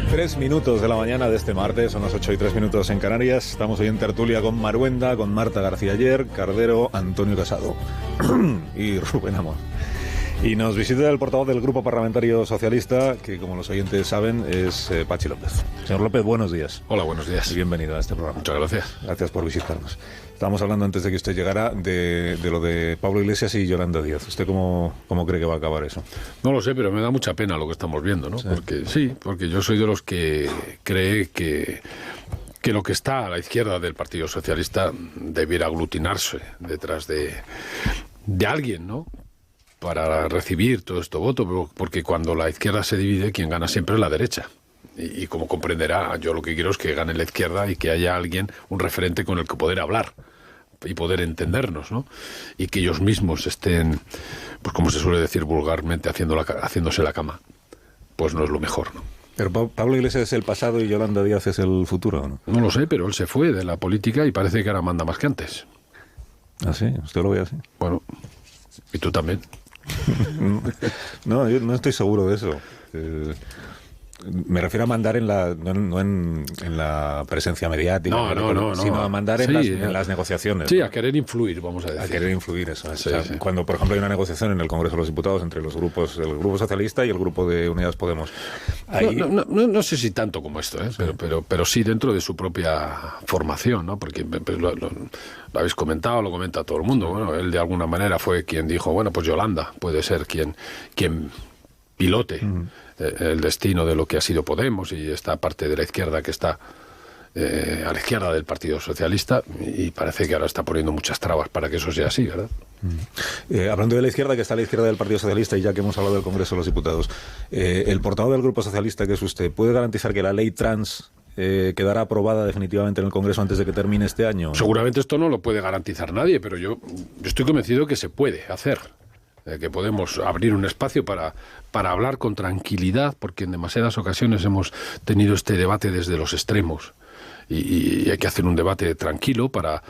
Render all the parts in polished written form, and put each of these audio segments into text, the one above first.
8:03 de la mañana de este martes, son las 8:03 en Canarias. Estamos hoy en tertulia con Maruenda, con Marta García Ayer, Cardero, Antonio Casado y Rubén Amón. Y nos visita el portavoz del Grupo Parlamentario Socialista, que como los oyentes saben es Pachi López. Señor López, buenos días. Hola, buenos días. Y bienvenido a este programa. Muchas gracias. Gracias por visitarnos. Estábamos hablando antes de que usted llegara de lo de Pablo Iglesias y Yolanda Díaz. ¿Usted cómo cree que va a acabar eso? No lo sé, pero me da mucha pena lo que estamos viendo, ¿no? Sí. Porque yo soy de los que cree que lo que está a la izquierda del Partido Socialista debiera aglutinarse detrás de alguien, ¿no?, para recibir todo este voto, porque cuando la izquierda se divide, quien gana siempre es la derecha. Y como comprenderá, yo lo que quiero es que gane la izquierda y que haya alguien, un referente con el que poder hablar y poder entendernos, ¿no? Y que ellos mismos estén, pues como se suele decir vulgarmente, haciéndose la cama. Pues no es lo mejor, ¿no? Pero Pablo Iglesias es el pasado y Yolanda Díaz es el futuro, ¿no? No lo sé, pero él se fue de la política y parece que ahora manda más que antes. ¿Ah, sí? ¿Usted lo ve así? Bueno, y tú también. No, yo no estoy seguro de eso. Me refiero a mandar no en la presencia mediática, sino a mandar en las negociaciones. Sí, ¿no? A querer influir, vamos a decir. A querer influir, eso. Sí, o sea, sí. Cuando, por ejemplo, hay una negociación en el Congreso de los Diputados entre los grupos, el Grupo Socialista y el Grupo de Unidas Podemos. Ahí... No sé si tanto como esto, ¿eh? Sí. Pero sí dentro de su propia formación, ¿no? Porque lo habéis comentado, lo comenta todo el mundo. Bueno, él de alguna manera fue quien dijo, bueno, pues Yolanda puede ser quien pilote el destino de lo que ha sido Podemos y esta parte de la izquierda que está a la izquierda del Partido Socialista, y parece que ahora está poniendo muchas trabas para que eso sea así, ¿verdad? Hablando de la izquierda, que está a la izquierda del Partido Socialista, y ya que hemos hablado del Congreso de los Diputados, el portavoz del Grupo Socialista, que es usted, ¿puede garantizar que la ley trans quedará aprobada definitivamente en el Congreso antes de que termine este año? Seguramente esto no lo puede garantizar nadie, pero yo estoy convencido que se puede hacer. Que podemos abrir un espacio para hablar con tranquilidad, porque en demasiadas ocasiones hemos tenido este debate desde los extremos, y hay que hacer un debate tranquilo para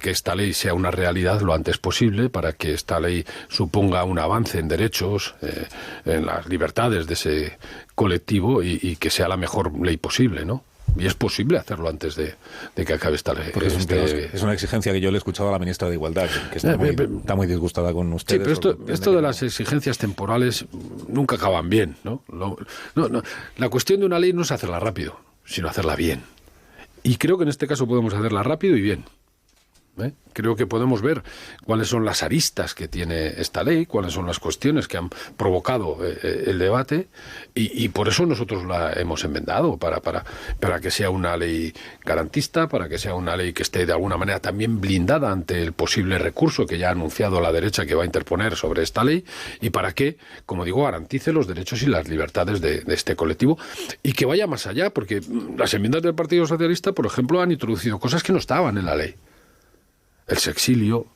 que esta ley sea una realidad lo antes posible, para que esta ley suponga un avance en derechos, en las libertades de ese colectivo, y que sea la mejor ley posible, ¿no? Y es posible hacerlo antes de que acabe esta ley. Es una exigencia que yo le he escuchado a la ministra de Igualdad, que está muy disgustada con ustedes. Sí, pero esto de las exigencias temporales nunca acaban bien, ¿no? La cuestión de una ley no es hacerla rápido, sino hacerla bien. Y creo que en este caso podemos hacerla rápido y bien. Creo que podemos ver cuáles son las aristas que tiene esta ley, cuáles son las cuestiones que han provocado el debate, y por eso nosotros la hemos enmendado, para que sea una ley garantista, para que sea una ley que esté de alguna manera también blindada ante el posible recurso que ya ha anunciado la derecha que va a interponer sobre esta ley, y para que, como digo, garantice los derechos y las libertades de este colectivo, y que vaya más allá, porque las enmiendas del Partido Socialista, por ejemplo, han introducido cosas que no estaban en la ley. El sexilio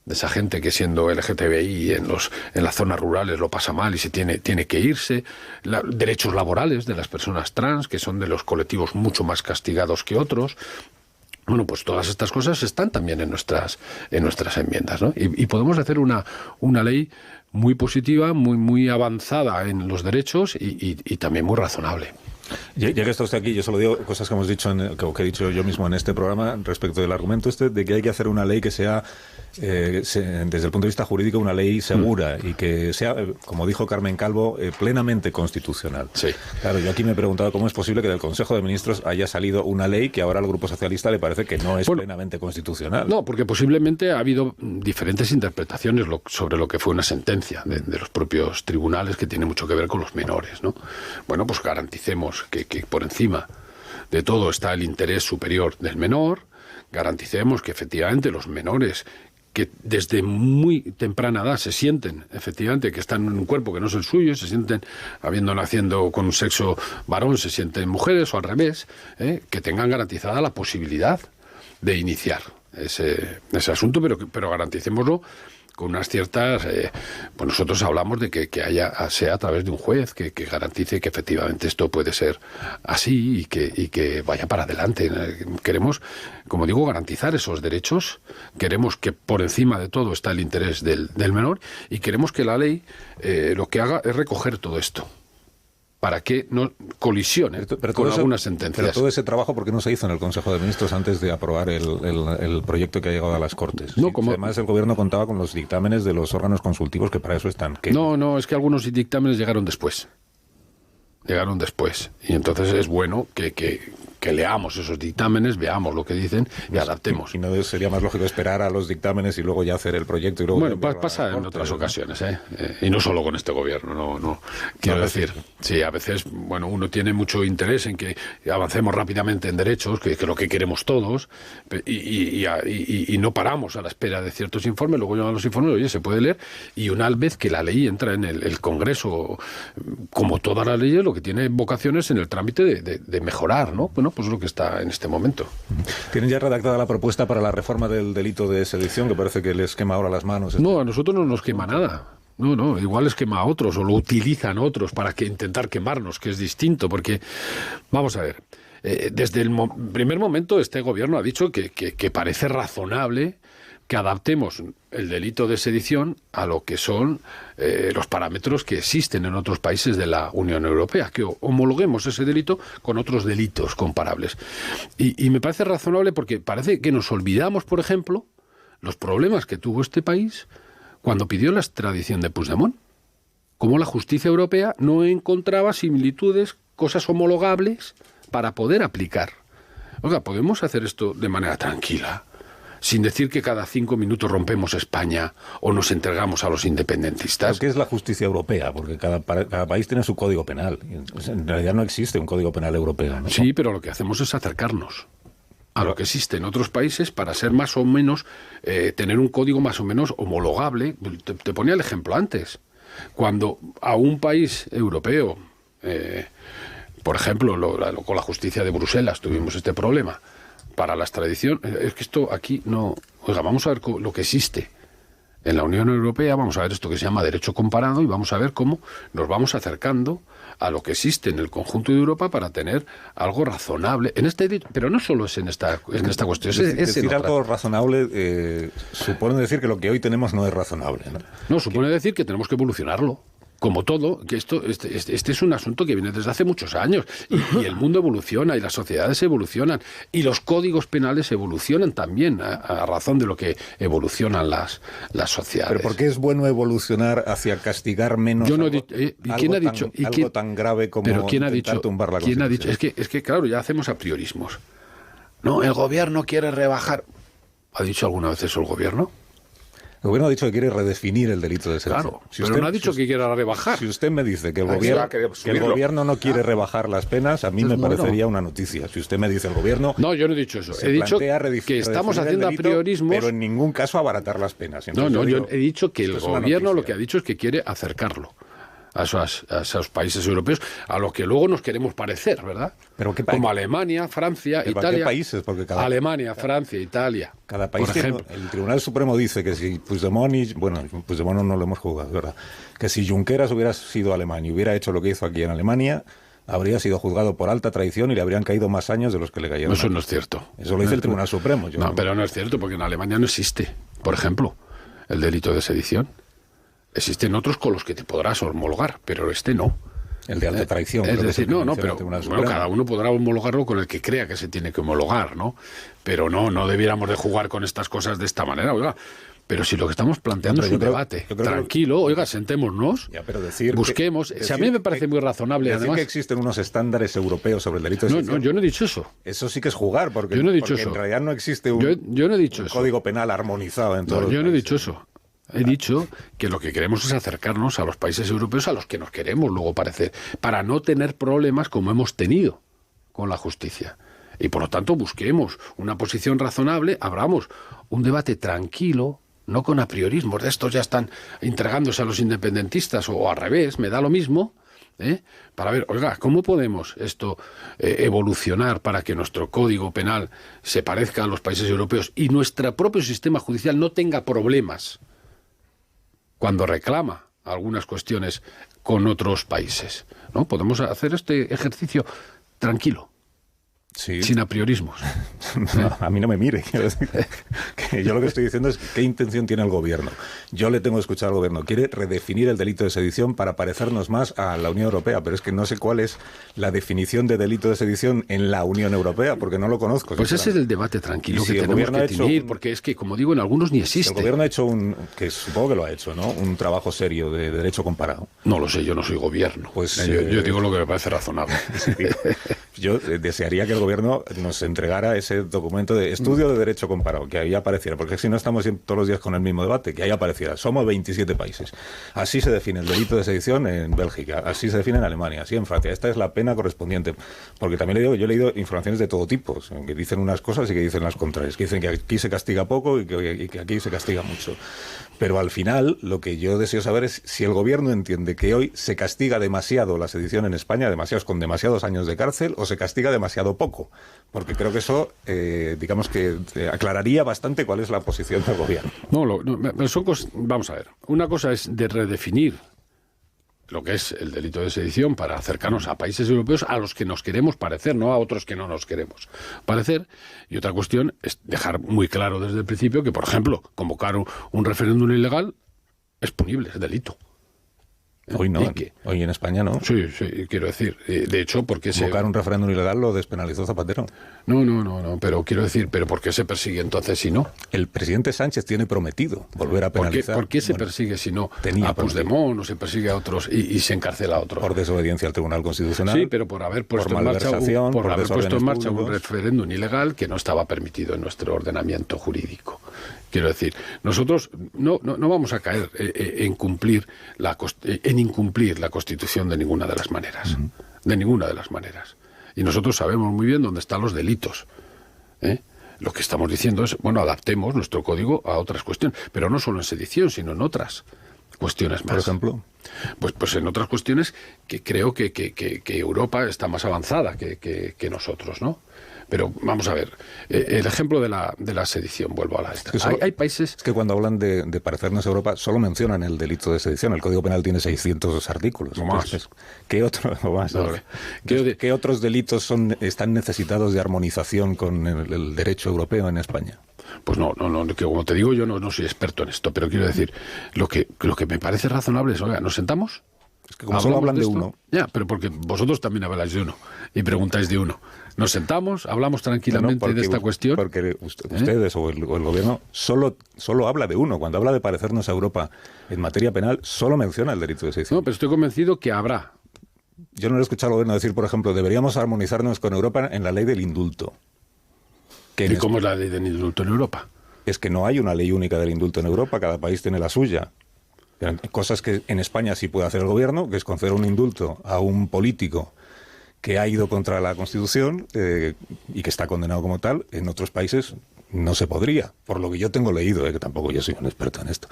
de esa gente que, siendo LGTBI en las zonas rurales, lo pasa mal y se tiene que irse, derechos laborales de las personas trans, que son de los colectivos mucho más castigados que otros. Bueno, pues todas estas cosas están también en nuestras enmiendas, ¿no? Y podemos hacer una ley muy positiva, muy avanzada en los derechos, y también muy razonable. Ya que está usted aquí, yo solo digo cosas que hemos dicho, que he dicho yo mismo en este programa, respecto del argumento de que hay que hacer una ley que sea, desde el punto de vista jurídico, una ley segura y que sea, como dijo Carmen Calvo, plenamente constitucional. Sí. Claro, yo aquí me he preguntado cómo es posible que del Consejo de Ministros haya salido una ley que ahora al Grupo Socialista le parece que no es plenamente constitucional. No, porque posiblemente ha habido diferentes interpretaciones sobre lo que fue una sentencia de los propios tribunales, que tiene mucho que ver con los menores, ¿no? Bueno, pues garanticemos que por encima de todo está el interés superior del menor, garanticemos que efectivamente los menores que desde muy temprana edad se sienten efectivamente que están en un cuerpo que no es el suyo, se sienten, habiendo naciendo con un sexo varón, se sienten mujeres, o al revés, que tengan garantizada la posibilidad de iniciar ese asunto, pero garanticémoslo con unas ciertas, pues nosotros hablamos de que sea a través de un juez que garantice que efectivamente esto puede ser así y que vaya para adelante. Queremos, como digo, garantizar esos derechos, queremos que por encima de todo está el interés del menor, y queremos que la ley lo que haga es recoger todo esto. para que no colisione con algunas sentencias. Pero todo ese trabajo, ¿por qué no se hizo en el Consejo de Ministros antes de aprobar el proyecto que ha llegado a las Cortes? No, Sí, además, el Gobierno contaba con los dictámenes de los órganos consultivos que para eso están. No, es que algunos dictámenes llegaron después. Y entonces es bueno que leamos esos dictámenes, veamos lo que dicen y adaptemos. ¿Y no sería más lógico esperar a los dictámenes y luego ya hacer el proyecto? Y luego Bueno, pasa en otras ocasiones, y no solo con este gobierno, no. Quiero decir, sí, a veces, bueno, uno tiene mucho interés en que avancemos rápidamente en derechos, que es lo que queremos todos, y no paramos a la espera de ciertos informes, luego llegan los informes, oye, se puede leer, y una vez que la ley entra en el Congreso, como todas las leyes, lo que tiene vocaciones en el trámite de mejorar, ¿no? Bueno, pues es lo que está en este momento. ¿Tienen ya redactada la propuesta para la reforma del delito de sedición, que parece que les quema ahora las manos? No, a nosotros no nos quema nada. No, igual les quema a otros o lo utilizan otros para intentar quemarnos, que es distinto, porque, vamos a ver, desde el primer momento este gobierno ha dicho que parece razonable que adaptemos el delito de sedición a lo que son los parámetros que existen en otros países de la Unión Europea, que homologuemos ese delito con otros delitos comparables. Y me parece razonable porque parece que nos olvidamos, por ejemplo, los problemas que tuvo este país cuando pidió la extradición de Puigdemont. Cómo la justicia europea no encontraba similitudes, cosas homologables para poder aplicar. Oiga, ¿podemos hacer esto de manera tranquila? Sin decir que cada 5 minutos rompemos España o nos entregamos a los independentistas. ¿Qué es la justicia europea? Porque cada país tiene su código penal. En realidad no existe un código penal europeo, ¿no? Sí, pero lo que hacemos es acercarnos a lo que existe en otros países para ser más o menos, tener un código más o menos homologable. Te ponía el ejemplo antes. Cuando a un país europeo, por ejemplo, con la justicia de Bruselas tuvimos este problema, para la extradición, es que esto aquí no... Oiga, vamos a ver lo que existe en la Unión Europea, vamos a ver esto que se llama derecho comparado y vamos a ver cómo nos vamos acercando a lo que existe en el conjunto de Europa para tener algo razonable. Pero no solo es en esta cuestión. Decir algo razonable supone decir que lo que hoy tenemos no es razonable, ¿no? No, supone decir que tenemos que evolucionarlo. Como todo, que este es un asunto que viene desde hace muchos años y el mundo evoluciona y las sociedades evolucionan y los códigos penales evolucionan también a razón de lo que evolucionan las sociedades. ¿Pero por qué es bueno evolucionar hacia castigar menos? Yo no he dicho, ¿quién ha dicho? Algo tan grave como pero ¿quién ha dicho? Tumbar la ¿Quién ha dicho? Constitución? Es que claro, ya hacemos apriorismos. No, el gobierno quiere rebajar. ¿Ha dicho alguna vez eso el gobierno? El gobierno ha dicho que quiere redefinir el delito de sedición. Claro, pero no ha dicho que quiera rebajar. Si usted me dice que el gobierno no quiere rebajar las penas, a mí me parecería una noticia. Si usted me dice el gobierno... No, yo no he dicho eso. He dicho que estamos haciendo apriorismos... Pero en ningún caso abaratar las penas. Entonces, yo he dicho que el gobierno lo que ha dicho es que quiere acercarlo a esos países europeos, a los que luego nos queremos parecer, ¿verdad? ¿Pero qué como Alemania, Francia, Italia. ¿Qué países? Porque Alemania, Francia, Italia. Cada país por ejemplo. El Tribunal Supremo dice que si Puigdemont no lo hemos juzgado, ¿verdad? Que si Junqueras hubiera sido alemán y hubiera hecho lo que hizo aquí en Alemania, habría sido juzgado por alta traición y le habrían caído más años de los que le cayeron. Eso no es cierto. Eso lo dice el Tribunal Supremo. Pero no es cierto, porque en Alemania no existe, por ejemplo, el delito de sedición. Existen otros con los que te podrás homologar, pero este no. El de alta traición. Es decir, pero bueno, cada uno podrá homologarlo con el que crea que se tiene que homologar, ¿no? Pero no debiéramos de jugar con estas cosas de esta manera, oiga. Pero si lo que estamos planteando es un debate tranquilo, oiga, sentémonos, busquemos. A mí me parece muy razonable, decir además. Que existen unos estándares europeos sobre el delito de sedición. No, yo no he dicho eso. Eso sí que es jugar, porque, yo no he dicho eso. En realidad no existe un código penal armonizado en todos los países. Yo no he dicho eso. He dicho que lo que queremos es acercarnos a los países europeos a los que nos queremos luego parecer, para no tener problemas como hemos tenido con la justicia. Y por lo tanto busquemos una posición razonable, abramos un debate tranquilo, no con apriorismos, de estos ya están entregándose a los independentistas o al revés, me da lo mismo, para ver, oiga, ¿cómo podemos esto evolucionar para que nuestro código penal se parezca a los países europeos y nuestro propio sistema judicial no tenga problemas cuando reclama algunas cuestiones con otros países, ¿no? Podemos hacer este ejercicio tranquilo. Sí. Sin apriorismos. No, a mí no me mire. Quiero decir que yo lo que estoy diciendo es qué intención tiene el gobierno. Yo le tengo que escuchar al gobierno. Quiere redefinir el delito de sedición para parecernos más a la Unión Europea, pero es que no sé cuál es la definición de delito de sedición en la Unión Europea, porque no lo conozco. Pues ese es el debate tranquilo si que tenemos que tener, porque es que, como digo, en algunos ni existe. El gobierno ha hecho que supongo que lo ha hecho, ¿no? Un trabajo serio de derecho comparado. No lo sé, yo no soy gobierno. Pues yo digo lo que me parece razonable. Sí, yo desearía que el gobierno nos entregara ese documento de estudio de derecho comparado, que ahí apareciera, porque si no estamos todos los días con el mismo debate, que ahí apareciera. Somos 27 países. Así se define el delito de sedición en Bélgica, así se define en Alemania, así en Francia. Esta es la pena correspondiente. Porque también le digo, yo he leído informaciones de todo tipo, que dicen unas cosas y que dicen las contrarias, que dicen que aquí se castiga poco y que aquí se castiga mucho. Pero al final, lo que yo deseo saber es si el gobierno entiende que hoy se castiga demasiado la sedición en España, con demasiados años de cárcel, o se castiga demasiado poco. Porque creo que eso, digamos que aclararía bastante cuál es la posición del gobierno. Vamos a ver. Una cosa es de redefinir lo que es el delito de sedición para acercarnos a países europeos a los que nos queremos parecer, no a otros que no nos queremos parecer. Y otra cuestión es dejar muy claro desde el principio que, por ejemplo, convocar un referéndum ilegal es punible, es delito. Hoy no, hoy en España no. Sí, quiero decir, de hecho, porque convocar un referéndum ilegal lo despenalizó Zapatero. No, pero quiero decir, ¿pero por qué se persigue entonces si no? El presidente Sánchez tiene prometido volver a penalizar. ¿Por qué se persigue si no a Puigdemont o se persigue a otros y se encarcela a otros? Por desobediencia al Tribunal Constitucional. Sí, pero por haber puesto en marcha un referéndum ilegal que no estaba permitido en nuestro ordenamiento jurídico. Quiero decir, nosotros no vamos a caer en incumplir la Constitución de ninguna de las maneras. De ninguna de las maneras. Y nosotros sabemos muy bien dónde están los delitos. Lo que estamos diciendo es, adaptemos nuestro código a otras cuestiones, pero no solo en sedición, sino en otras cuestiones más. Por ejemplo, pues en otras cuestiones que creo que Europa está más avanzada que nosotros, ¿no? Pero vamos a ver, el ejemplo de la sedición, vuelvo a la esta. Hay países... Es que cuando hablan de parecernos a Europa, solo mencionan el delito de sedición. El Código Penal tiene 600 artículos. No más. ¿Qué otros delitos están necesitados de armonización con el derecho europeo en España? Pues no, que como te digo, yo no soy experto en esto, pero quiero decir, lo que me parece razonable es, oiga, ¿nos sentamos? Es que como solo hablan de uno. Ya, pero porque vosotros también habláis de uno y preguntáis de uno. Nos sentamos, hablamos tranquilamente de esta cuestión. Porque ustedes o el gobierno solo habla de uno. Cuando habla de parecernos a Europa en materia penal, solo menciona el delito de sedición. No, pero estoy convencido que habrá. Yo no he escuchado al gobierno decir, por ejemplo, deberíamos armonizarnos con Europa en la ley del indulto. ¿Y cómo es la ley del indulto en Europa? Es que no hay una ley única del indulto en Europa, cada país tiene la suya. Cosas que en España sí puede hacer el gobierno, que es conceder un indulto a un político que ha ido contra la Constitución y que está condenado como tal. En otros países no se podría, por lo que yo tengo leído, que tampoco yo soy un experto en esto.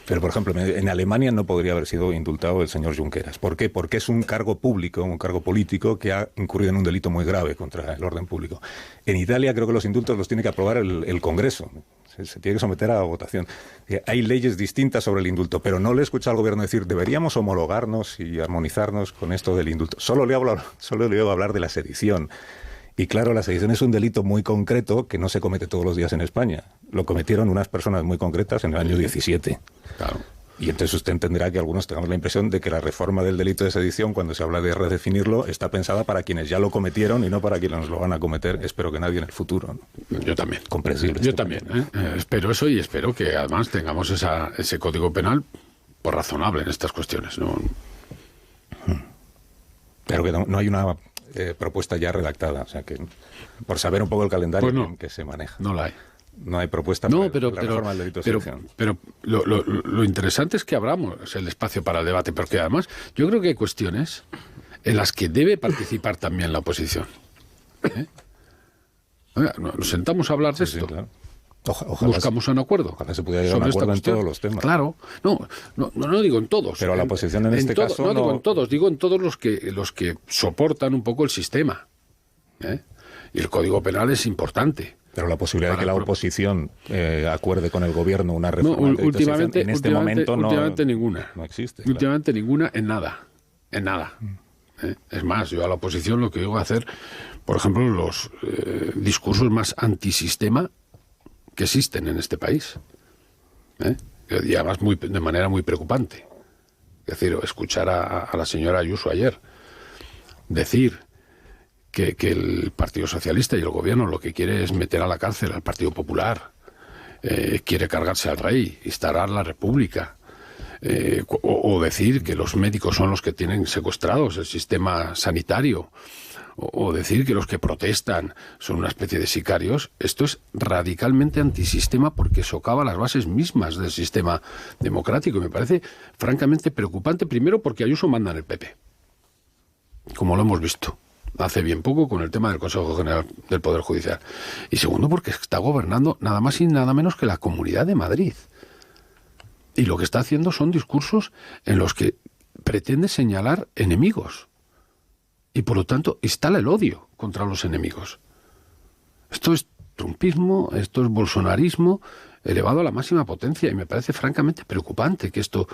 Pero, por ejemplo, en Alemania no podría haber sido indultado el señor Junqueras. ¿Por qué? Porque es un cargo público, un cargo político que ha incurrido en un delito muy grave contra el orden público. En Italia creo que los indultos los tiene que aprobar el Congreso. Se tiene que someter a votación. Hay leyes distintas sobre el indulto, pero no le he escuchado al gobierno decir deberíamos homologarnos y armonizarnos con esto del indulto. Solo le he oído hablar de la sedición. Y claro, la sedición es un delito muy concreto que no se comete todos los días en España. Lo cometieron unas personas muy concretas en el año 17. Claro. Y entonces usted entenderá que algunos tengamos la impresión de que la reforma del delito de sedición, cuando se habla de redefinirlo, está pensada para quienes ya lo cometieron y no para quienes lo van a cometer, espero que nadie en el futuro, ¿no? Yo también. Comprensible. Yo también. Espero eso y espero que además tengamos ese código penal por razonable en estas cuestiones, ¿no? Pero que no hay una propuesta ya redactada, o sea que por saber un poco el calendario pues no, que se maneja. No la hay. No hay propuesta para la reforma del delito de sedición. Pero lo interesante es que abramos el espacio para el debate, porque además yo creo que hay cuestiones en las que debe participar también la oposición. Oiga, nos sentamos a hablar de esto. Sí, claro. Buscamos un acuerdo. Ojalá se pudiera llegar a un acuerdo en todos los temas. Claro, no digo en todos. Pero la oposición en este caso no digo en todos, digo en todos los que soportan un poco el sistema. Y el Código Penal es importante. Pero la posibilidad de que la oposición acuerde con el gobierno una reforma en este momento últimamente ninguna. No existe. Últimamente ninguna en nada. En nada. Es más, yo a la oposición lo que digo hacer, por ejemplo, los discursos más antisistema que existen en este país. Y además de manera muy preocupante. Es decir, escuchar a la señora Ayuso ayer decir que el Partido Socialista y el Gobierno lo que quiere es meter a la cárcel al Partido Popular, quiere cargarse al rey, instaurar la República, o decir que los médicos son los que tienen secuestrados el sistema sanitario, o decir que los que protestan son una especie de sicarios. Esto es radicalmente antisistema porque socava las bases mismas del sistema democrático y me parece francamente preocupante, primero porque Ayuso manda en el PP, como lo hemos visto hace bien poco con el tema del Consejo General del Poder Judicial, y segundo porque está gobernando nada más y nada menos que la Comunidad de Madrid, y lo que está haciendo son discursos en los que pretende señalar enemigos y por lo tanto instala el odio contra los enemigos. Esto es trumpismo, esto es bolsonarismo elevado a la máxima potencia y me parece francamente preocupante que esto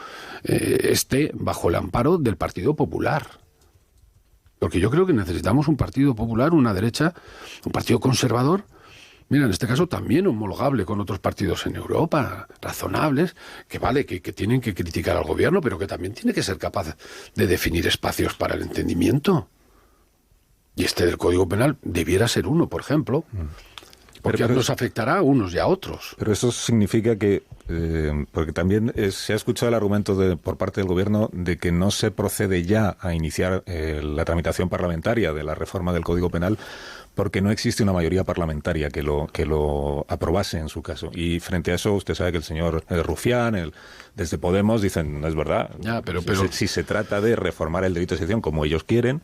esté bajo el amparo del Partido Popular. Porque yo creo que necesitamos un Partido Popular, una derecha, un partido conservador, mira, en este caso también homologable con otros partidos en Europa, razonables, que vale, que tienen que criticar al gobierno, pero que también tiene que ser capaz de definir espacios para el entendimiento. Y este del Código Penal debiera ser uno, por ejemplo, porque nos afectará a unos y a otros. Pero eso significa que, porque también se ha escuchado el argumento por parte del Gobierno de que no se procede ya a iniciar la tramitación parlamentaria de la reforma del Código Penal porque no existe una mayoría parlamentaria que lo aprobase en su caso. Y frente a eso, usted sabe que el señor Rufián, desde Podemos, dicen, no es verdad, ya, pero si se trata de reformar el delito de sedición como ellos quieren,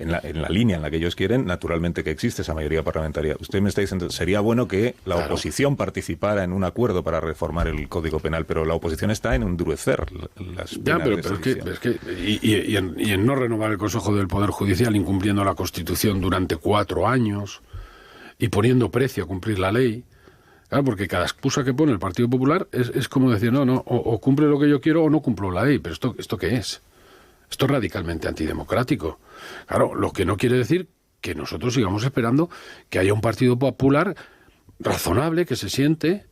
en la línea en la que ellos quieren, naturalmente que existe esa mayoría parlamentaria. Usted me está diciendo, sería bueno que la oposición participara en un acuerdo para reformar el Código Penal, pero la oposición está en endurecer las penas. Ya, pero es que y en no renovar el Consejo del Poder Judicial, incumpliendo la Constitución durante 4 años y poniendo precio a cumplir la ley. Claro, porque cada excusa que pone el Partido Popular es como decir, o cumple lo que yo quiero o no cumplo la ley. Pero ¿esto qué es? Esto es radicalmente antidemocrático. Claro, lo que no quiere decir que nosotros sigamos esperando que haya un Partido Popular razonable que se siente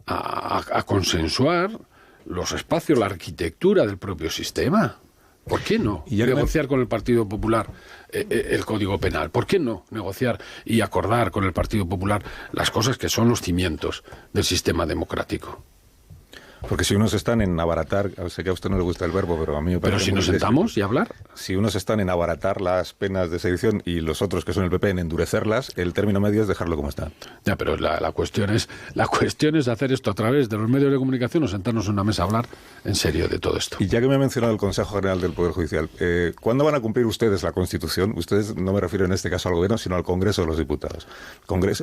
a consensuar los espacios, la arquitectura del propio sistema. ¿Por qué no negociar con el Partido Popular el Código Penal? ¿Por qué no negociar y acordar con el Partido Popular las cosas que son los cimientos del sistema democrático? Porque si unos están en abaratar, sé que a usted no le gusta el verbo, pero a mí me parece... Pero si nos sentamos y hablar. Si unos están en abaratar las penas de sedición y los otros, que son el PP, en endurecerlas, el término medio es dejarlo como está. Ya, pero la cuestión es hacer esto a través de los medios de comunicación o sentarnos en una mesa a hablar en serio de todo esto. Y ya que me ha mencionado el Consejo General del Poder Judicial, ¿cuándo van a cumplir ustedes la Constitución? Ustedes, no me refiero en este caso al Gobierno, sino al Congreso de los Diputados.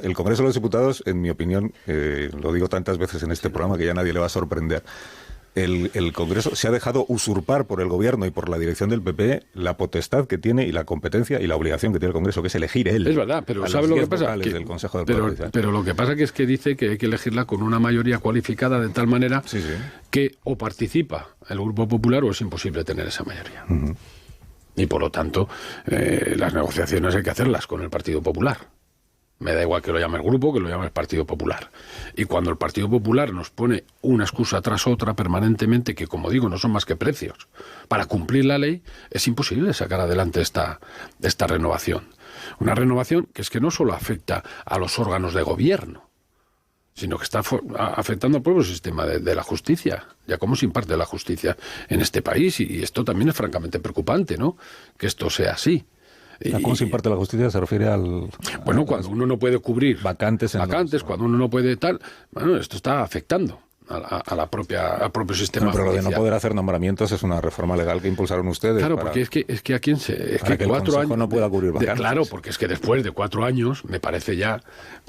El Congreso de los Diputados, en mi opinión, lo digo tantas veces en este programa que ya nadie le va a sorprender, el Congreso se ha dejado usurpar por el Gobierno y por la dirección del PP la potestad que tiene y la competencia y la obligación que tiene el Congreso, que es elegir él. Es verdad, pero ¿sabe lo que pasa? Del Consejo del Poder pero lo que pasa es que dice que hay que elegirla con una mayoría cualificada de tal manera que o participa el Grupo Popular o es imposible tener esa mayoría. Uh-huh. Y por lo tanto, las negociaciones hay que hacerlas con el Partido Popular. Me da igual que lo llame el grupo, que lo llame el Partido Popular. Y cuando el Partido Popular nos pone una excusa tras otra permanentemente, que como digo, no son más que precios, para cumplir la ley, es imposible sacar adelante esta renovación. Una renovación que es que no solo afecta a los órganos de gobierno, sino que está afectando al propio sistema de la justicia, ya cómo se imparte la justicia en este país. Y esto también es francamente preocupante, ¿no?, que esto sea así. ¿Cómo se imparte la justicia? ¿Se refiere al...? Bueno, cuando uno no puede cubrir vacantes, cuando uno no puede tal... Bueno, esto está afectando al propio sistema pero judicial. Lo de no poder hacer nombramientos es una reforma legal que impulsaron ustedes. Claro, porque es que a quién se... Es que el 4 años no pueda cubrir vacantes. Claro, porque es que después de 4 años me parece ya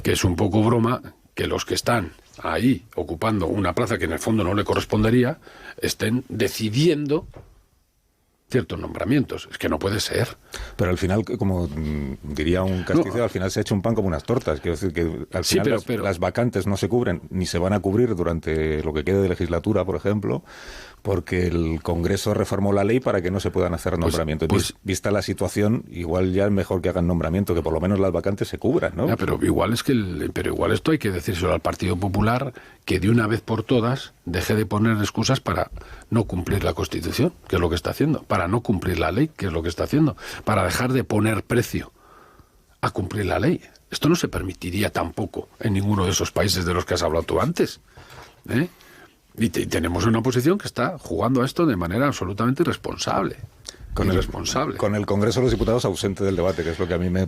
que es un poco broma que los que están ahí ocupando una plaza que en el fondo no le correspondería estén decidiendo ciertos nombramientos. Es que no puede ser. Pero al final, como diría un castizo, al final se ha hecho un pan como unas tortas. Quiero decir que al final las vacantes no se cubren, ni se van a cubrir durante lo que quede de legislatura, por ejemplo, porque el Congreso reformó la ley para que no se puedan hacer nombramientos. Vista la situación, igual ya es mejor que hagan nombramiento, que por lo menos las vacantes se cubran, ¿no? Pero igual esto hay que decírselo al Partido Popular, que de una vez por todas deje de poner excusas para no cumplir la Constitución, que es lo que está haciendo, para no cumplir la ley, que es lo que está haciendo, para dejar de poner precio a cumplir la ley. Esto no se permitiría tampoco en ninguno de esos países de los que has hablado tú antes, ¿eh? Y tenemos una oposición que está jugando a esto de manera absolutamente irresponsable. Con el Congreso de los Diputados ausente del debate, que es lo que a mí me...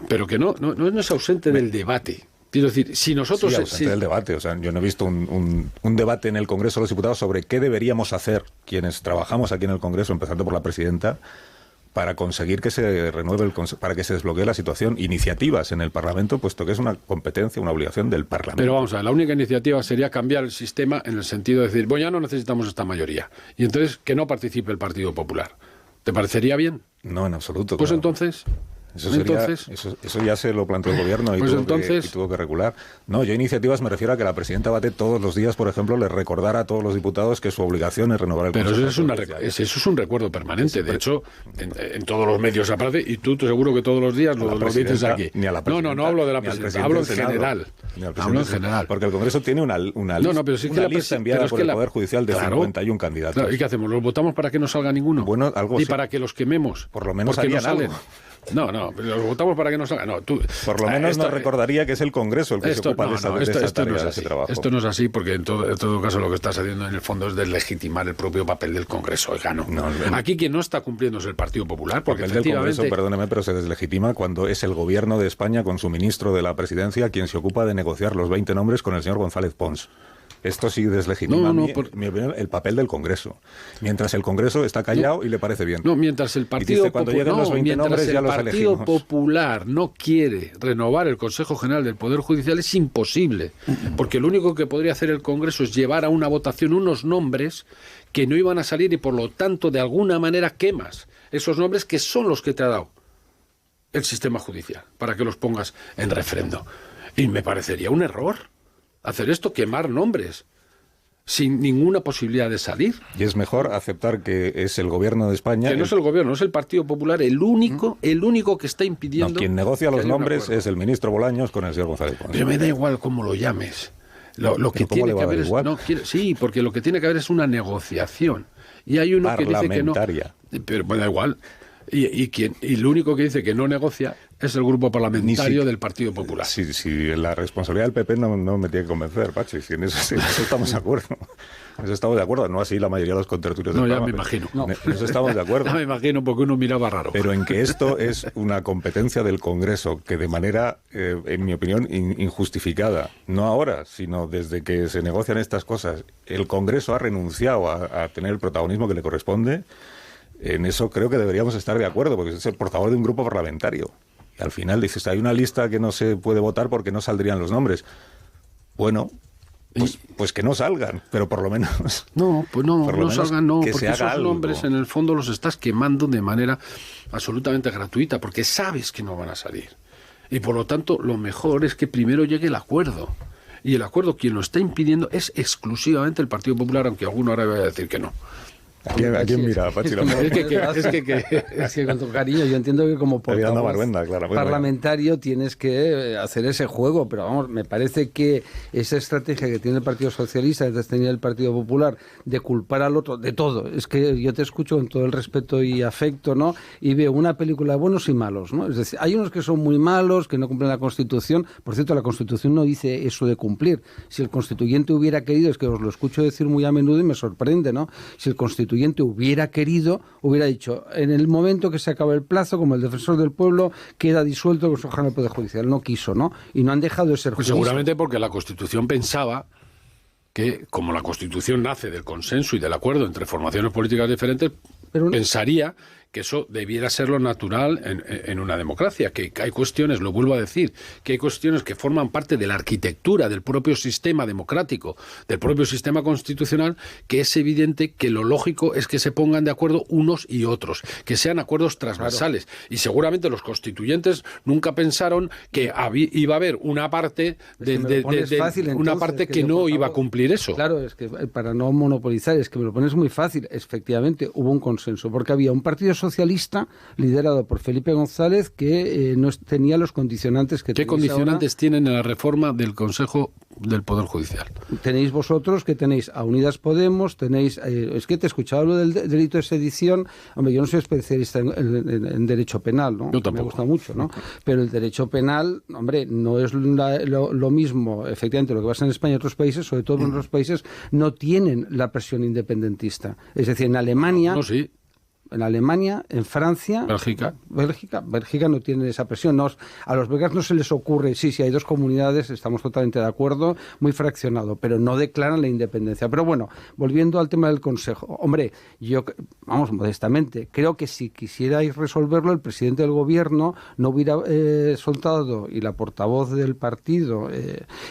Pero que no es ausente del debate. Quiero decir, si nosotros... Sí, ausente del debate. O sea, yo no he visto un debate en el Congreso de los Diputados sobre qué deberíamos hacer quienes trabajamos aquí en el Congreso, empezando por la presidenta, para conseguir que se renueve para que se desbloquee la situación, iniciativas en el Parlamento, puesto que es una competencia, una obligación del Parlamento. Pero vamos a ver, la única iniciativa sería cambiar el sistema en el sentido de decir, bueno, ya no necesitamos esta mayoría, y entonces que no participe el Partido Popular. ¿Te parecería bien? No, en absoluto. Pues claro. Entonces... Eso ya se lo planteó el gobierno y, pues tuvo que regular. No, yo iniciativas me refiero a que la presidenta Batet todos los días, por ejemplo, le recordara a todos los diputados que su obligación es renovar el Consejo. Pero eso es un recuerdo permanente. De hecho, en todos los medios aparece, y tú seguro que todos los días lo dices aquí. Ni a la presidenta, no hablo de la presidenta, hablo en general. Hablo en general. Porque el Congreso tiene una lista enviada por el Poder Judicial de 51 candidatos. Claro, ¿y qué hacemos? ¿Los votamos para que no salga ninguno? Bueno, algo y para que los quememos. Por lo menos harían algo. No, pero los votamos para que no salga. No, por lo menos nos recordaría que es el Congreso el que se ocupa de esa tarea, de ese trabajo. Esto no es así, porque en todo caso lo que estás haciendo en el fondo es deslegitimar el propio papel del Congreso. Oiga, no. Aquí quien no está cumpliendo es el Partido Popular, porque el del Congreso, perdóneme, pero se deslegitima cuando es el Gobierno de España, con su ministro de la Presidencia, quien se ocupa de negociar los 20 nombres con el señor González Pons. Esto sí deslegitima el papel del Congreso. Mientras el Congreso está callado y le parece bien. No, mientras el Partido Popular no quiere renovar el Consejo General del Poder Judicial, es imposible. Porque lo único que podría hacer el Congreso es llevar a una votación unos nombres que no iban a salir y por lo tanto de alguna manera quemas esos nombres que son los que te ha dado el sistema judicial para que los pongas en referendo. Y me parecería un error hacer esto, quemar nombres sin ninguna posibilidad de salir. Y es mejor aceptar que es el Gobierno de España... Que no es el Gobierno, es el Partido Popular el único que está impidiendo... No, quien negocia los nombres es el ministro Bolaños con el señor González Pons. Pero me da igual cómo lo llames. Lo que tiene que haber es... sí, porque lo que tiene que haber es una negociación. Y hay uno que dice que no... Pero me da igual. Y lo único que dice que no negocia es el grupo parlamentario del Partido Popular. Si la responsabilidad del PP no me tiene que convencer, Pachi, si en eso estamos de acuerdo. En eso estamos de acuerdo, no así la mayoría de los contertulios del programa. Me imagino. En eso estamos de acuerdo. Ya me imagino, porque uno miraba raro. Pero en que esto es una competencia del Congreso que de manera, en mi opinión, injustificada, no ahora, sino desde que se negocian estas cosas, el Congreso ha renunciado a tener el protagonismo que le corresponde. En eso creo que deberíamos estar de acuerdo, porque es el portavoz de un grupo parlamentario. Y al final dices, hay una lista que no se puede votar porque no saldrían los nombres. Bueno, pues que no salgan, pero por lo menos... No salgan, porque esos nombres en el fondo los estás quemando de manera absolutamente gratuita, porque sabes que no van a salir. Y por lo tanto, lo mejor es que primero llegue el acuerdo. Y el acuerdo, quien lo está impidiendo es exclusivamente el Partido Popular, aunque alguno ahora vaya a decir que no. ¿A quién mira, Pachi? Es que con tu cariño, yo entiendo que como parlamentario tienes que hacer ese juego, pero vamos, me parece que esa estrategia que tiene el Partido Socialista, desde tenía el Partido Popular, de culpar al otro de todo, es que yo te escucho con todo el respeto y afecto, ¿no? Y veo una película de buenos y malos, ¿no? Es decir, hay unos que son muy malos, que no cumplen la Constitución. Por cierto, la Constitución no dice eso de cumplir. Si el constituyente hubiera querido, es que os lo escucho decir muy a menudo y me sorprende, ¿no? Si el constituyente hubiera querido, hubiera dicho, en el momento que se acabe el plazo, como el defensor del pueblo, queda disuelto el Consejo General del Poder Judicial. No quiso, ¿no? Y no han dejado de ser jueces. Seguramente porque la Constitución pensaba que, como la Constitución nace del consenso y del acuerdo entre formaciones políticas diferentes, pensaría que eso debiera ser lo natural en una democracia, que hay cuestiones, lo vuelvo a decir, que hay cuestiones que forman parte de la arquitectura del propio sistema democrático, del propio sistema constitucional, que es evidente que lo lógico es que se pongan de acuerdo unos y otros, que sean acuerdos transversales. Claro. Y seguramente los constituyentes nunca pensaron que iba a haber una parte una parte que no iba a cumplir eso. Claro, es que para no monopolizar, es que me lo pones muy fácil. Efectivamente, hubo un consenso, porque había un partido socialista liderado por Felipe González que no tenía los condicionantes que ¿Qué condicionantes tienen en la reforma del Consejo del Poder Judicial? Tenéis vosotros, que tenéis a Unidas Podemos, tenéis... es que te escuchaba lo del delito de sedición. Hombre, yo no soy especialista en derecho penal, ¿no? Yo tampoco. Me gusta mucho, ¿no? Pero el derecho penal, hombre, no es lo mismo, efectivamente, lo que pasa en España y otros países, sobre todo en otros países, no tienen la presión independentista. Es decir, en Alemania... No, sí. En Alemania, en Francia... Bélgica no tiene esa presión. No, a los belgas no se les ocurre, sí, hay dos comunidades, estamos totalmente de acuerdo, muy fraccionado, pero no declaran la independencia. Pero bueno, volviendo al tema del Consejo. Hombre, yo, vamos, modestamente, creo que si quisierais resolverlo, el presidente del gobierno no hubiera soltado, y la portavoz del partido,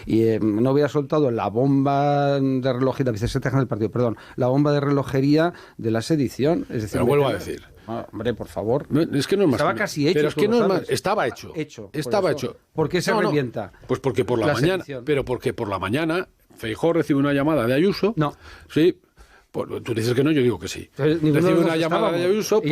no hubiera soltado la bomba de relojería, la vicesecretaria del partido, perdón, la bomba de relojería de la sedición. Es decir, decir. Hombre, por favor. No, es que no es más. Estaba casi hecho. Pero es que no es más. Estaba hecho. Estaba hecho. ¿Por qué se revienta? Pues porque por la mañana. Sedición. Pero porque por la mañana Feijóo recibe una llamada de Ayuso. No. Sí. Tú dices que no, yo digo que sí. Recibe una llamada de Ayuso.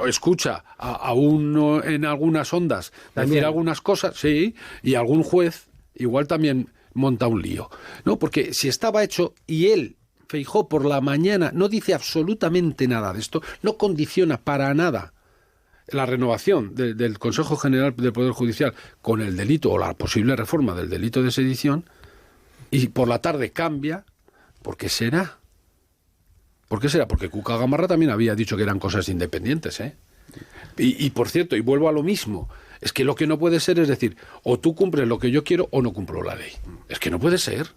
Escucha a uno en algunas ondas decir algunas cosas, sí, y algún juez igual también monta un lío. No, porque si estaba hecho y él, Feijóo, por la mañana no dice absolutamente nada de esto, no condiciona para nada la renovación del Consejo General del Poder Judicial con el delito o la posible reforma del delito de sedición, y por la tarde cambia. ¿Por qué será? ¿Por qué será? Porque Cuca Gamarra también había dicho que eran cosas independientes, ¿eh? Y por cierto, y vuelvo a lo mismo, es que lo que no puede ser es decir, o tú cumples lo que yo quiero o no cumplo la ley. Es que no puede ser.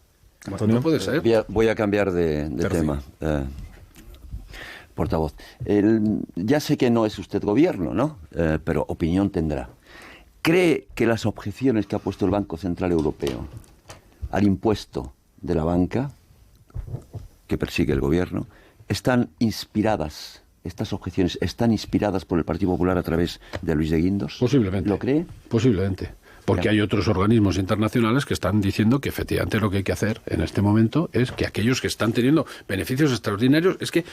Antonio, no puede ser. Voy a cambiar de tema. Portavoz, ya sé que no es usted gobierno, ¿no? Pero opinión tendrá. ¿Cree que las objeciones que ha puesto el Banco Central Europeo al impuesto de la banca que persigue el gobierno están inspiradas, estas objeciones están inspiradas por el Partido Popular a través de Luis de Guindos? Posiblemente. ¿Lo cree? Posiblemente. Porque hay otros organismos internacionales que están diciendo que efectivamente lo que hay que hacer en este momento es que aquellos que están teniendo beneficios extraordinarios, es que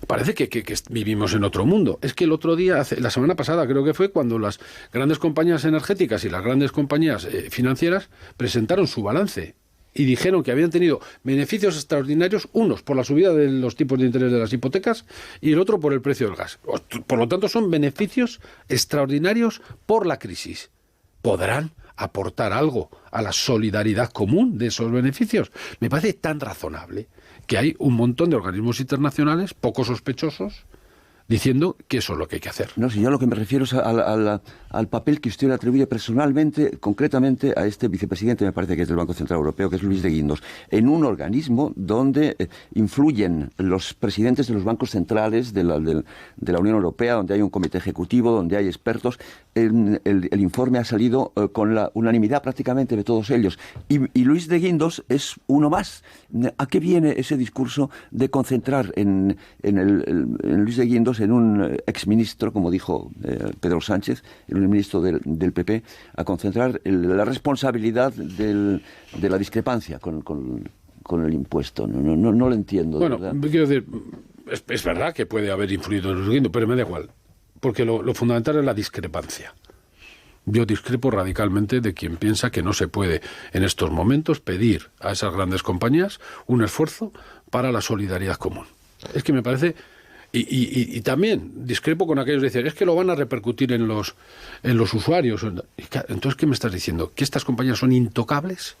parece que vivimos en otro mundo. Es que el otro día, la semana pasada creo que fue, cuando las grandes compañías energéticas y las grandes compañías financieras presentaron su balance y dijeron que habían tenido beneficios extraordinarios, unos por la subida de los tipos de interés de las hipotecas y el otro por el precio del gas. Por lo tanto, son beneficios extraordinarios por la crisis. ¿Podrán aportar algo a la solidaridad común de esos beneficios? Me parece tan razonable que hay un montón de organismos internacionales poco sospechosos diciendo que eso es lo que hay que hacer. No, si yo lo que me refiero es al papel que usted le atribuye personalmente, concretamente a este vicepresidente, me parece que es del Banco Central Europeo, que es Luis de Guindos, en un organismo donde influyen los presidentes de los bancos centrales de la Unión Europea, donde hay un comité ejecutivo, donde hay expertos. El informe ha salido con la unanimidad prácticamente de todos ellos. Y Luis de Guindos es uno más. ¿A qué viene ese discurso de concentrar en Luis de Guindos, en un exministro, como dijo Pedro Sánchez, en un ministro del PP, a concentrar la responsabilidad de la discrepancia con el impuesto? No lo entiendo. Bueno, ¿verdad? Quiero decir, es verdad que puede haber influido en Luis Guindos, pero me da igual, porque lo fundamental es la discrepancia. Yo discrepo radicalmente de quien piensa que no se puede en estos momentos pedir a esas grandes compañías un esfuerzo para la solidaridad común. Es que me parece... Y también discrepo con aquellos que dicen, es que lo van a repercutir en los usuarios. Entonces, ¿qué me estás diciendo? ¿Que estas compañías son intocables?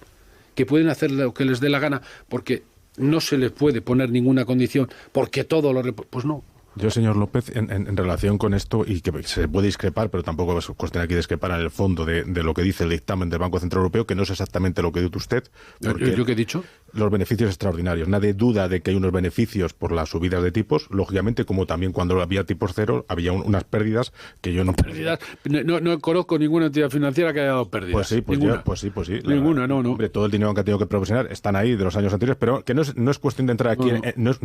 ¿Que pueden hacer lo que les dé la gana porque no se les puede poner ninguna condición? Porque todo lo... Pues no. Yo, señor López, en relación con esto, y que se puede discrepar, pero tampoco es cuestión aquí de discrepar en el fondo de lo que dice el dictamen del Banco Central Europeo, que no es exactamente lo que dice usted. ¿Yo qué he dicho? Los beneficios extraordinarios. Nadie duda de que hay unos beneficios por las subidas de tipos. Lógicamente, como también cuando había tipos cero, había unas pérdidas que yo no... ¿Pérdidas? No conozco ninguna entidad financiera que haya dado pérdidas. Pues sí, pues sí. Ninguna, no. Hombre, todo el dinero que han tenido que proporcionar están ahí de los años anteriores, pero que no es cuestión de entrar aquí...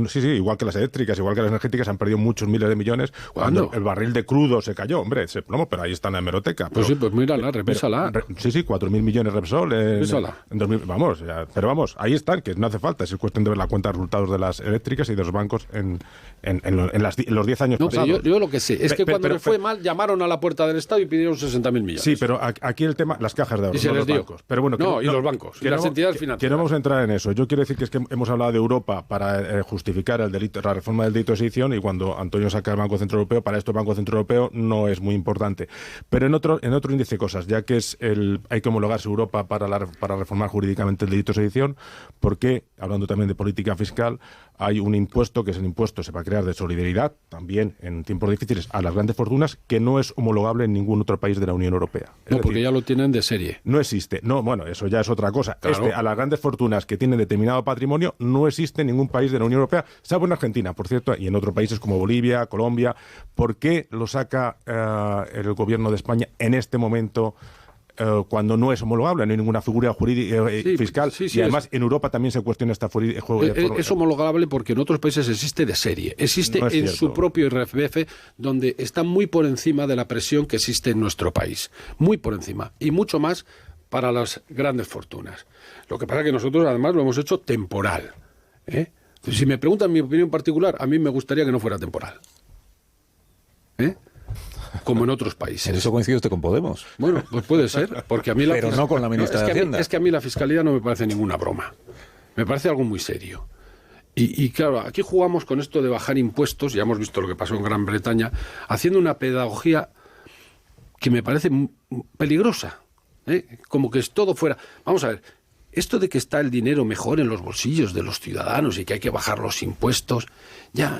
Sí, igual que las eléctricas, igual que las energéticas, han perdido muchos miles de millones. Cuando el barril de crudo se cayó, hombre, se plomó, pero ahí está en la hemeroteca. Pues sí, pues mírala, revísala. Sí, 4.000 millones Repsol. En 2000, vamos, ahí están, que no hace falta. Es cuestión de ver la cuenta de resultados de las eléctricas y de los bancos en los 10 años pasados. Pero yo lo que sé es que cuando le fue mal, llamaron a la puerta del Estado y pidieron 60.000 millones. Sí, pero aquí el tema, las cajas de ahorro, y se les dio. Bancos. Pero bueno, y los bancos, y las entidades financieras. Que no vamos a entrar en eso. Yo quiero decir que es que hemos hablado de Europa para justificar el delito, la reforma del delito de sedición, y cuando Antonio saca el Banco Central Europeo, para esto el Banco Central Europeo no es muy importante. Pero en otro índice de cosas, ya que hay que homologarse Europa para reformar jurídicamente el delito de sedición, porque, hablando también de política fiscal, hay un impuesto que es el impuesto se va a crear de solidaridad, también en tiempos difíciles, a las grandes fortunas, que no es homologable en ningún otro país de la Unión Europea. Porque ya lo tienen de serie. No existe. No, bueno, eso ya es otra cosa. Claro. A las grandes fortunas que tienen determinado patrimonio no existe en ningún país de la Unión Europea, salvo en Argentina, por cierto, y en otros países como Bolivia, Colombia. ¿Por qué lo saca el gobierno de España en este momento? Cuando no es homologable, no hay ninguna figura jurídica fiscal, y además en Europa también se cuestiona esta es homologable porque en otros países existe de serie, existe en su propio IRPF, donde está muy por encima de la presión que existe en nuestro país, muy por encima, y mucho más para las grandes fortunas. Lo que pasa es que nosotros además lo hemos hecho temporal. Si me preguntan mi opinión particular, a mí me gustaría que no fuera temporal. Como en otros países. En eso coincide usted con Podemos. Bueno, pues puede ser, porque a mí pero no con la ministra de Hacienda. Es que a mí la fiscalidad no me parece ninguna broma. Me parece algo muy serio. Y claro, aquí jugamos con esto de bajar impuestos, ya hemos visto lo que pasó en Gran Bretaña, haciendo una pedagogía que me parece peligrosa. Como que es todo fuera. Vamos a ver, esto de que está el dinero mejor en los bolsillos de los ciudadanos y que hay que bajar los impuestos,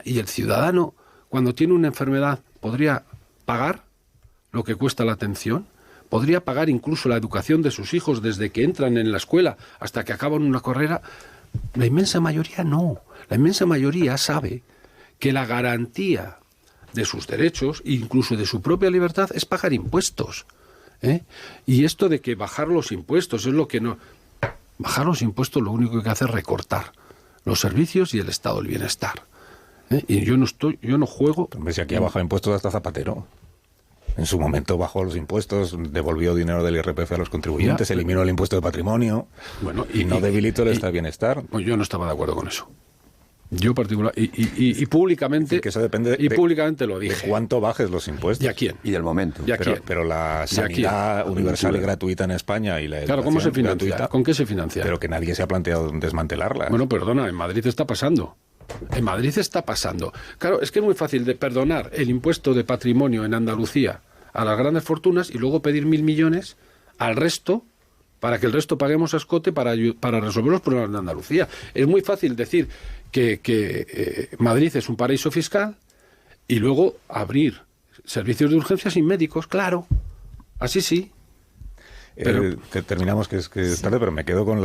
y el ciudadano, cuando tiene una enfermedad, podría pagar lo que cuesta la atención, podría pagar incluso la educación de sus hijos desde que entran en la escuela hasta que acaban una carrera. La inmensa mayoría no. La inmensa mayoría sabe que la garantía de sus derechos, incluso de su propia libertad, es pagar impuestos. Y esto de que bajar los impuestos es lo que no... Bajar los impuestos lo único que hace es recortar los servicios y el estado del bienestar. Y yo no juego... Hombre, si aquí ha bajado impuestos hasta Zapatero. En su momento bajó los impuestos, devolvió dinero del IRPF a los contribuyentes, eliminó el impuesto de patrimonio, y no debilitó el estado de bienestar. Pues yo no estaba de acuerdo con eso. Yo particular y públicamente que eso depende públicamente lo dije. De cuánto bajes los impuestos. ¿Y a quién? Y del momento. Pero la sanidad universal y gratuita en España y la educación ¿cómo se financia? Gratuita, ¿Con qué se financia? Pero que nadie se ha planteado desmantelarla. Bueno, perdona, en Madrid está pasando. En Madrid está pasando. Claro, es que es muy fácil de perdonar el impuesto de patrimonio en Andalucía a las grandes fortunas y luego pedir 1.000 millones al resto para que el resto paguemos a escote para resolver los problemas de Andalucía. Es muy fácil decir que Madrid es un paraíso fiscal y luego abrir servicios de urgencias sin médicos, claro. Así sí. Pero terminamos, que es tarde, pero me quedo con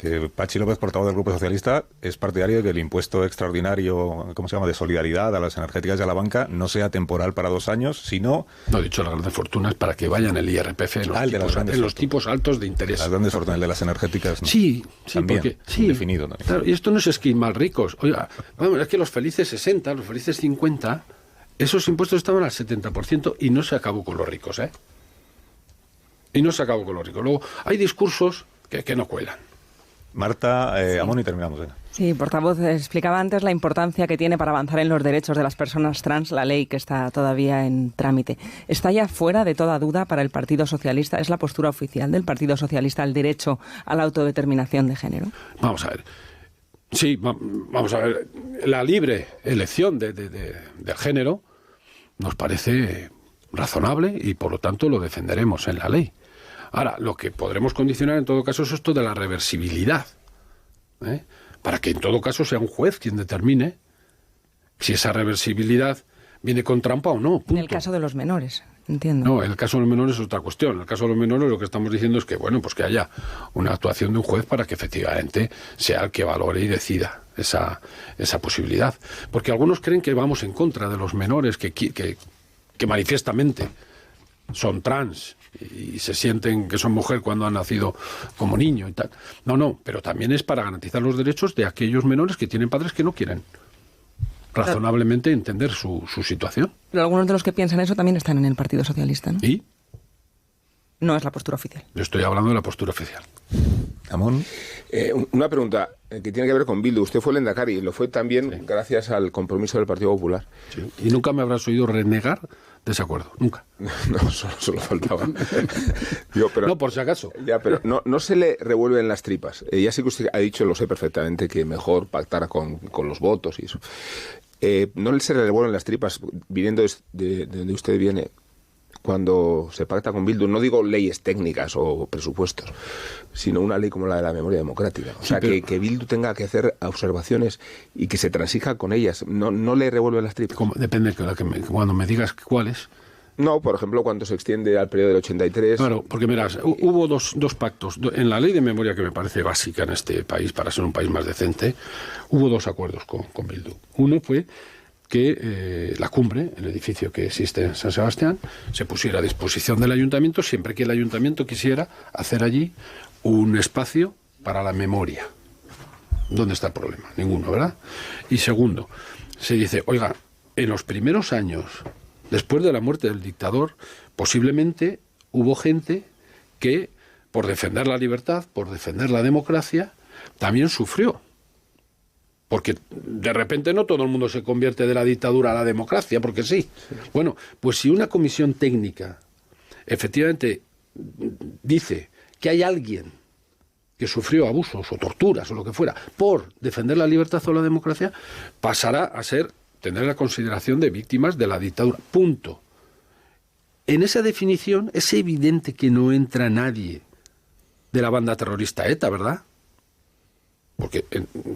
que Patxi López, portavoz del Grupo Socialista, es partidario de que el impuesto extraordinario, ¿cómo se llama?, de solidaridad a las energéticas y a la banca no sea temporal para 2 años, sino... No, he dicho las grandes fortunas para que vayan el IRPF en los tipos altos de interés. Las grandes fortunas, el de las energéticas, ¿no? Sí, también, porque... Sí, definido también. Claro, y esto no es esquilmar ricos. Oiga, vamos, es que los felices 60, los felices 50, esos impuestos estaban al 70% y no se acabó con los ricos, Y no se acabó con los ricos. Luego, hay discursos que no cuelan. Marta, Amón, y terminamos. Sí, portavoz, explicaba antes la importancia que tiene para avanzar en los derechos de las personas trans la ley que está todavía en trámite. ¿Está ya fuera de toda duda para el Partido Socialista? ¿Es la postura oficial del Partido Socialista el derecho a la autodeterminación de género? Vamos a ver. Sí, vamos a ver. La libre elección del género nos parece razonable y, por lo tanto, lo defenderemos en la ley. Ahora, lo que podremos condicionar en todo caso es esto de la reversibilidad, para que en todo caso sea un juez quien determine si esa reversibilidad viene con trampa o no. Punto. En el caso de los menores, entiendo. No, en el caso de los menores es otra cuestión. En el caso de los menores lo que estamos diciendo es que, bueno, pues que haya una actuación de un juez para que efectivamente sea el que valore y decida esa posibilidad. Porque algunos creen que vamos en contra de los menores que manifiestamente son trans y se sienten que son mujer cuando han nacido como niño y tal. No, pero también es para garantizar los derechos de aquellos menores que tienen padres que no quieren razonablemente entender su situación. Pero algunos de los que piensan eso también están en el Partido Socialista, ¿no? ¿Y? No es la postura oficial. Yo estoy hablando de la postura oficial. Amón. Una pregunta que tiene que ver con Bildu. Usted fue el Lehendakari y lo fue también gracias al compromiso del Partido Popular. Sí. Y nunca me habrás oído renegar de ese acuerdo. Nunca. No, solo faltaba. Pero, no, por si acaso. Ya, pero no se le revuelven las tripas. Ya sé que usted ha dicho, lo sé perfectamente, que mejor pactar con los votos y eso. No se le revuelven las tripas viniendo de donde usted viene. Cuando se pacta con Bildu, no digo leyes técnicas o presupuestos, sino una ley como la de la memoria democrática. O sea, que Bildu tenga que hacer observaciones y que se transija con ellas. No le revuelve las tripas. Depende cuando me digas cuáles. No, por ejemplo, cuando se extiende al periodo del 83... Claro, porque mirad, hubo dos pactos. En la ley de memoria, que me parece básica en este país, para ser un país más decente, hubo dos acuerdos con Bildu. Uno fue que la cumbre, el edificio que existe en San Sebastián, se pusiera a disposición del ayuntamiento siempre que el ayuntamiento quisiera hacer allí un espacio para la memoria. ¿Dónde está el problema? Ninguno, ¿verdad? Y segundo, se dice, oiga, en los primeros años, después de la muerte del dictador, posiblemente hubo gente que, por defender la libertad, por defender la democracia, también sufrió. Porque de repente no todo el mundo se convierte de la dictadura a la democracia, porque sí. Bueno, pues si una comisión técnica efectivamente dice que hay alguien que sufrió abusos o torturas o lo que fuera por defender la libertad o la democracia, pasará a tener la consideración de víctimas de la dictadura. Punto. En esa definición es evidente que no entra nadie de la banda terrorista ETA, ¿verdad? Porque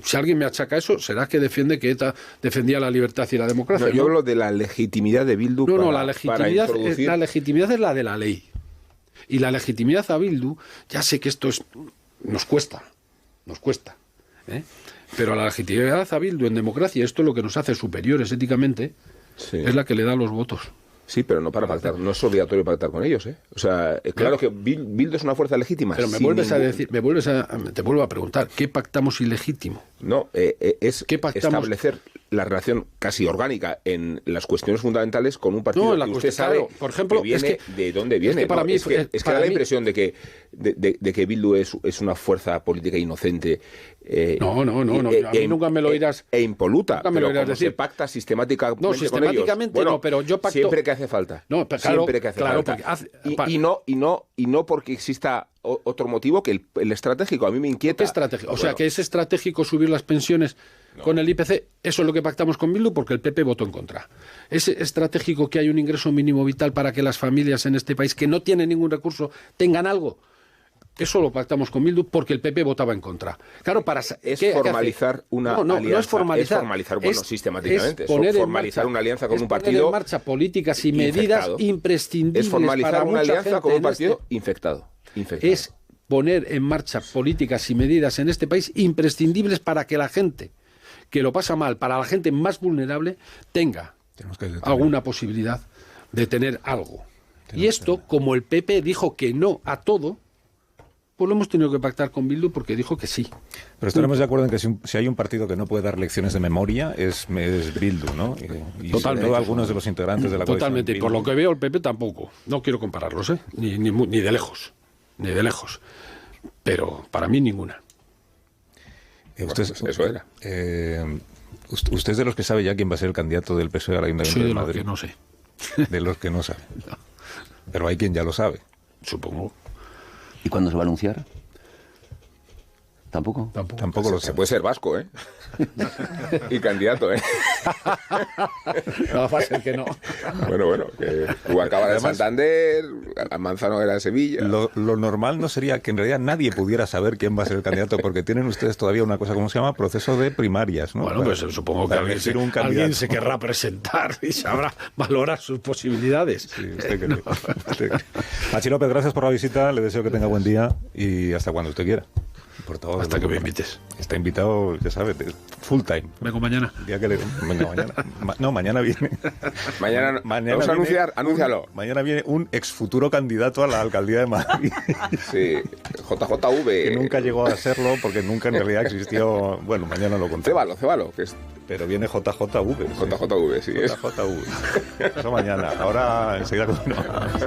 si alguien me achaca eso, será que defiende que ETA defendía la libertad y la democracia. No, yo hablo de la legitimidad de Bildu la legitimidad es la de la ley. Y la legitimidad a Bildu, ya sé que esto nos cuesta, pero la legitimidad a Bildu en democracia, esto es lo que nos hace superiores éticamente, es la que le da los votos. Sí, pero no para pactar. No es obligatorio pactar con ellos, ¿eh? O sea, claro que Bildu es una fuerza legítima. Pero te vuelvo a preguntar, ¿qué pactamos ilegítimo? No, es establecer la relación casi orgánica en las cuestiones fundamentales con un partido que usted sabe, claro, por ejemplo, que viene de dónde viene. Es que para mí es que da la impresión de que Bildu es una fuerza política inocente. No, a mí nunca me lo oirás. Impoluta, pero como se pacta sistemáticamente con ellos. No, sistemáticamente no, pero yo pacto... Siempre que hace falta. No, pero claro, siempre que hace falta. Y no porque exista otro motivo que el estratégico. A mí me inquieta. ¿Qué estratégico? O sea, que es estratégico subir las pensiones con el IPC. Eso es lo que pactamos con Bildu porque el PP votó en contra. ¿Es estratégico que hay un ingreso mínimo vital para que las familias en este país que no tienen ningún recurso tengan algo? Eso lo pactamos con Bildu porque el PP votaba en contra. Claro, es formalizar una alianza. No es formalizar. Es formalizar, sistemáticamente. Es poner formalizar una alianza con un partido. Poner en marcha políticas y medidas imprescindibles. Es formalizar para una alianza con un partido infectado. Es poner en marcha políticas y medidas en este país imprescindibles para que la gente que lo pasa mal, para la gente más vulnerable, tenga alguna posibilidad de tener algo. Y esto, como el PP dijo que no a todo, pues lo hemos tenido que pactar con Bildu porque dijo que sí. Pero estaremos de acuerdo en que si hay un partido que no puede dar lecciones de memoria es Bildu, ¿no? Y totalmente. Algunos de los integrantes de la coalición. Totalmente. Y por lo que veo el PP tampoco. No quiero compararlos, ni de lejos. Ni de lejos. Pero para mí ninguna. Eso era. Usted es de los que sabe ya quién va a ser el candidato del PSOE al Ayuntamiento de Madrid. De los que no sé. De los que no sabe. No. Pero hay quien ya lo sabe. Supongo. ¿Y cuándo se va a anunciar? Tampoco lo sé. Se puede ser vasco, ¿eh? Y candidato, ¿eh? No, va a ser que no. Bueno, que Rubalcaba era de Santander, Manzano era de Sevilla. Lo normal no sería que en realidad nadie pudiera saber quién va a ser el candidato, porque tienen ustedes todavía una cosa, ¿cómo se llama? Proceso de primarias, ¿no? Bueno, pues supongo que alguien se querrá presentar y sabrá valorar sus posibilidades. Sí, usted cree. Pachi López, gracias por la visita, le deseo que tenga buen día y hasta cuando usted quiera. Por todo, hasta que me invites. Está invitado, ya sabes, full time. Vengo mañana. Venga mañana. Mañana viene. Mañana vamos a anunciar, anúncialo. Mañana viene un ex futuro candidato a la alcaldía de Madrid. Sí, JJV. Que nunca llegó a serlo porque nunca en realidad existió. Bueno, mañana lo contamos. Cébalo. Que es... Pero viene JJV. JJV, sí. JJV. Eso mañana. Ahora enseguida continuamos.